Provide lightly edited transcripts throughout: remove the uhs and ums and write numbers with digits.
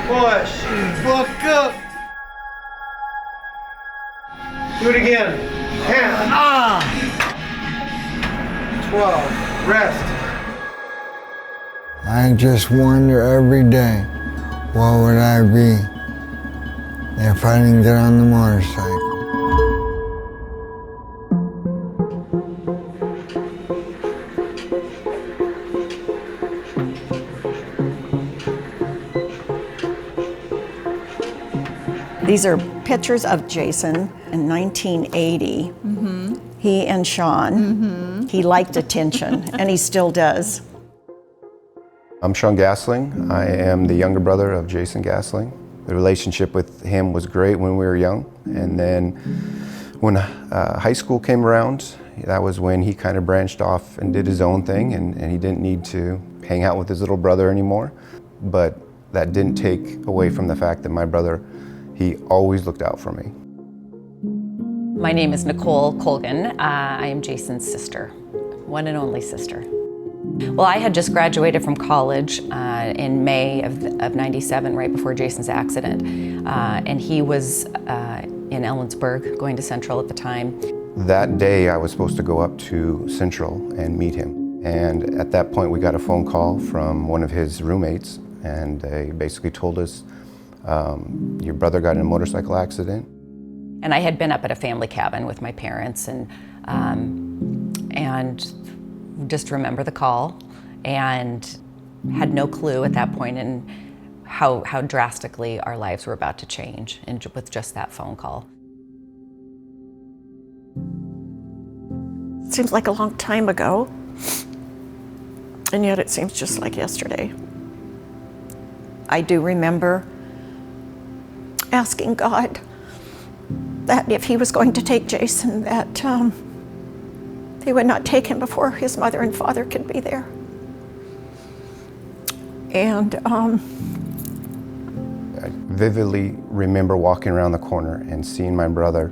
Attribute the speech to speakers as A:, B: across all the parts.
A: Push. Look up. Do it again. 10. 12. Rest.
B: I just wonder every day, what would I be if I didn't get on the motorcycle?
C: These are pictures of Jason in 1980. Mm-hmm. He and Sean. Mm-hmm. He liked attention, and he still does.
D: I'm Sean Gasseling. I am the younger brother of Jason Gasseling. The relationship with him was great when we were young, and then when high school came around, that was when he kind of branched off and did his own thing, and he didn't need to hang out with his little brother anymore. But that didn't take away from the fact that my brother, he always looked out for me.
E: My name is Nicole Colgan. I am Jason's sister, one and only sister. Well, I had just graduated from college in May of 97, right before Jason's accident. And he was in Ellensburg, going to Central at the time.
D: That day, I was supposed to go up to Central and meet him. And at that point, we got a phone call from one of his roommates, and they basically told us, your brother got in a motorcycle accident.
E: And I had been up at a family cabin with my parents, and just remember the call, and had no clue at that point in how drastically our lives were about to change with just that phone call.
C: It seems like a long time ago, and yet it seems just like yesterday. I do remember asking God that if he was going to take Jason, that he would not take him before his mother and father could be there. And
D: I vividly remember walking around the corner and seeing my brother,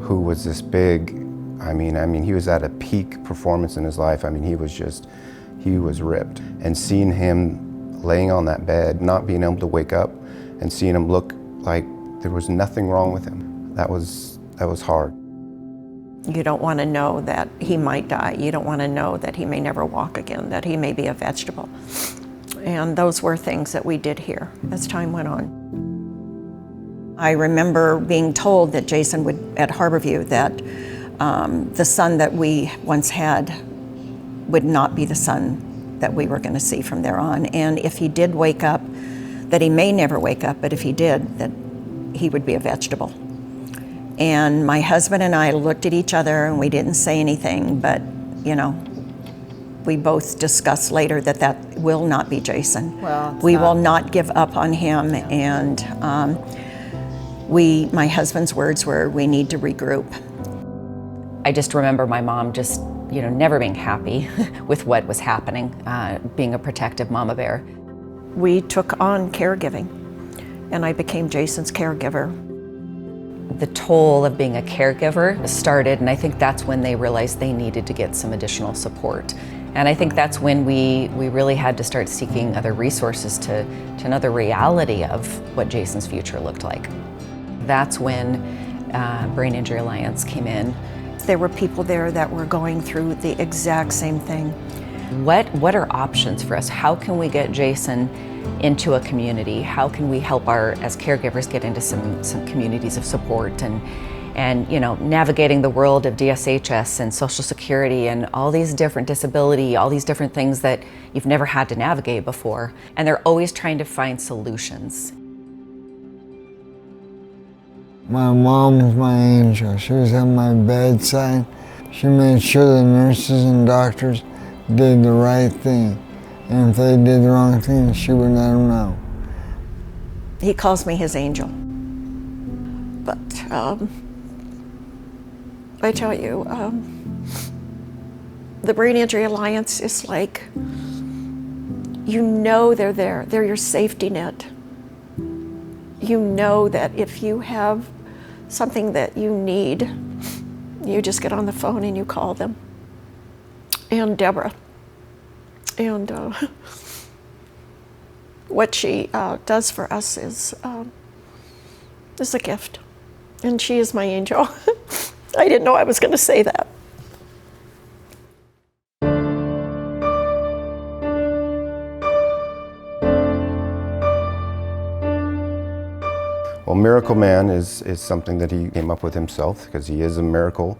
D: who was this big, I mean, he was at a peak performance in his life. I mean, he was ripped. And seeing him laying on that bed, not being able to wake up, and seeing him look like there was nothing wrong with him, that was hard.
C: you don't want to know that he might die. You don't want to know that he may never walk again, that he may be a vegetable. And those were things that we did hear as time went on. I remember being told that Jason would, at Harborview, that the son that we once had would not be the son that we were going to see from there on. And if he did wake up, that he may never wake up, but if he did, that he would be a vegetable. And my husband and I looked at each other and we didn't say anything, but you know, we both discussed later that that will not be Jason.
F: Well,
C: we will not give up on him, and my husband's words were, we need to regroup.
E: I just remember my mom just, you know, never being happy with what was happening, being a protective mama bear.
C: We took on caregiving, and I became Jason's caregiver.
E: The toll of being a caregiver started, and I think that's when they realized they needed to get some additional support. And I think that's when we really had to start seeking other resources to another reality of what Jason's future looked like. That's when Brain Injury Alliance came in.
C: There were people there that were going through the exact same thing.
E: What are options for us? How can we get Jason into a community? How can we help as caregivers get into some communities of support and you know, navigating the world of DSHS and Social Security and all these different disability, all these different things that you've never had to navigate before. And they're always trying to find solutions.
B: My mom was my angel. She was at my bedside. She made sure the nurses and doctors did the right thing. And if they did the wrong thing, she would let them know.
C: He calls me his angel. But I tell you, the Brain Injury Alliance is like, you know they're there. They're your safety net. You know that if you have something that you need, you just get on the phone and you call them. And Deborah, And what she does for us is a gift. And she is my angel. I didn't know I was going to say that.
D: Well, Miracleman is something that he came up with himself, because he is a miracle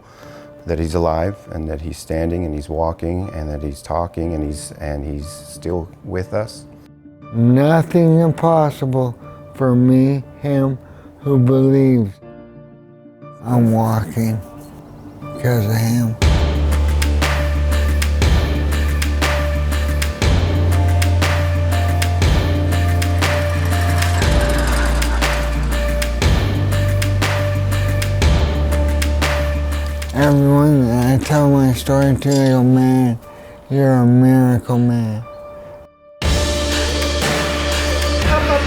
D: that he's alive and that he's standing and he's walking and that he's talking and he's still with us.
B: Nothing impossible for me, him who believes. I'm walking because of him. Everyone that I tell my story to, they go, man, you're a miracle man.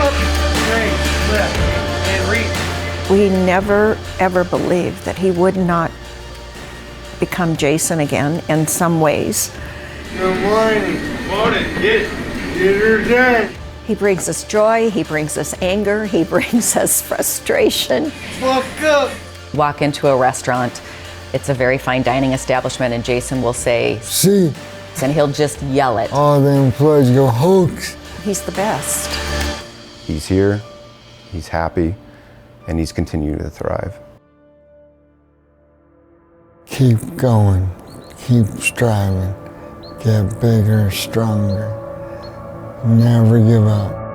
A: Up, straight, lift, and reach.
C: We never, ever believed that he would not become Jason again in some ways.
B: Good morning.
A: Morning, get it.
B: Get her done.
C: He brings us joy, he brings us anger, he brings us frustration.
A: Walk up.
E: Walk into a restaurant, it's a very fine dining establishment, and Jason will say,
B: See,
E: and he'll just yell it.
B: all the employees go, hoax.
C: He's the best.
D: He's here, he's happy, and he's continuing to thrive.
B: Keep going, keep striving, get bigger, stronger, never give up.